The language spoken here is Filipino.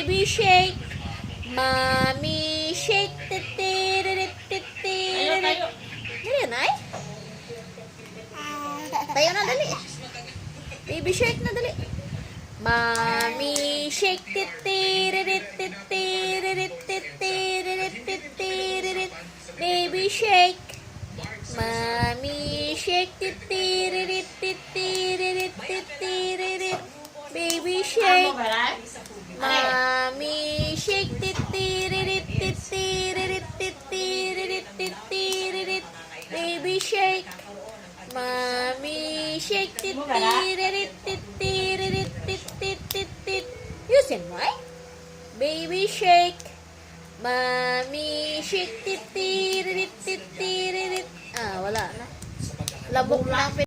Baby shake. Mommy shake. Dali, Nay. Tayo na, dali. Baby shake na, dali. Mommy shake. Baby shake. Mommy shake. Baby shake. Mommy shake. Baby shake. Mommy shake. Yusin mo ay? Baby shake. Mommy shake. Ah, wala na. Labok na.